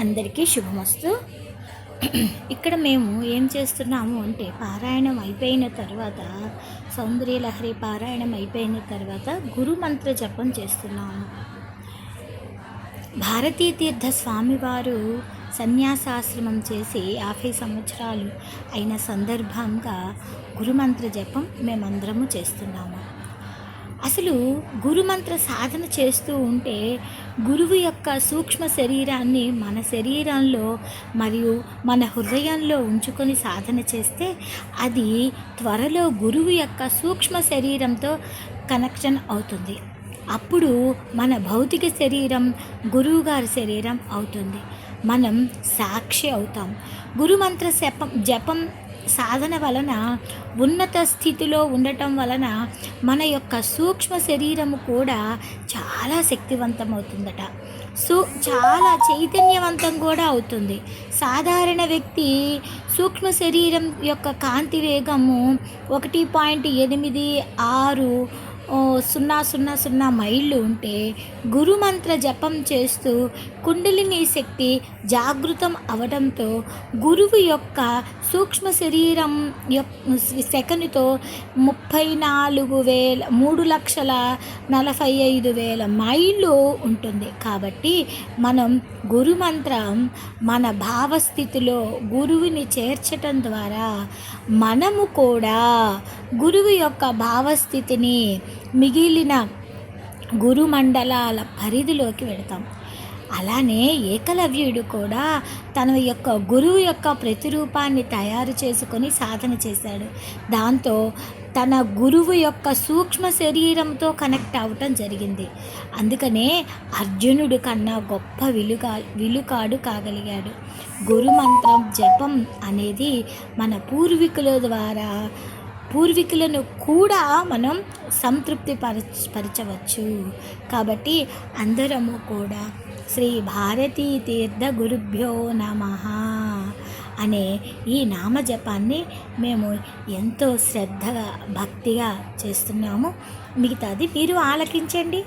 అందరికీ శుభమస్తు. ఇక్కడ మేము ఏం చేస్తున్నాము అంటే పారాయణం అయిపోయిన తర్వాత, సౌందర్యలహరి పారాయణం అయిపోయిన తర్వాత గురుమంత్ర జపం చేస్తున్నాము. భారతీ తీర్థ స్వామివారు సన్యాసాశ్రమం చేసి 50 సంవత్సరాలు అయిన సందర్భంగా గురుమంత్ర జపం మేమందరము చేస్తున్నాము. అసలు గురుమంత్ర సాధన చేస్తూ ఉంటే గురువు యొక్క సూక్ష్మ శరీరాన్ని మన శరీరంలో మరియు మన హృదయంలో ఉంచుకొని సాధన చేస్తే అది త్వరలో గురువు యొక్క సూక్ష్మ శరీరంతో కనెక్షన్ అవుతుంది. అప్పుడు మన భౌతిక శరీరం గురువుగారి శరీరం అవుతుంది. మనం సాక్షి అవుతాం. గురుమంత్ర జపం సాధన వలన ఉన్నత స్థితిలో ఉండటం వలన మన యొక్క సూక్ష్మ శరీరము కూడా చాలా శక్తివంతమవుతుందట. చాలా చైతన్యవంతం కూడా అవుతుంది. సాధారణ వ్యక్తి సూక్ష్మ శరీరం యొక్క కాంతి వేగము 1.8600 మైళ్ళు ఉంటే గురుమంత్ర జపం చేస్తూ కుండలిని శక్తి జాగృతం అవడంతో గురువు యొక్క సూక్ష్మ శరీరం సెకనుతో 3,45,000 మైళ్ళు ఉంటుంది. కాబట్టి మనం గురుమంత్రం మన భావస్థితిలో గురువుని చేర్చటం ద్వారా మనము కూడా గురువు యొక్క భావస్థితిని మిగిలిన గురుమండలాల పరిధిలోకి వెడతాం. అలానే ఏకలవ్యుడు కూడా తన యొక్క గురువు యొక్క ప్రతిరూపాన్ని తయారు చేసుకొని సాధన చేశాడు. దాంతో తన గురువు యొక్క సూక్ష్మ శరీరంతో కనెక్ట్ అవ్వటం జరిగింది. అందుకనే అర్జునుడు కన్నా గొప్ప విలుకాడు కాగలిగాడు. గురుమంత్రం జపం అనేది మన పూర్వీకులను కూడా మనం సంతృప్తి పరచవచ్చు. కాబట్టి అందరము కూడా శ్రీ భారతీ తీర్థ గురుభ్యో నమః అనే ఈ నామజపాన్ని మేము ఎంతో శ్రద్ధగా భక్తిగా చేస్తున్నాము. మిగతాది మీరు ఆలకించండి.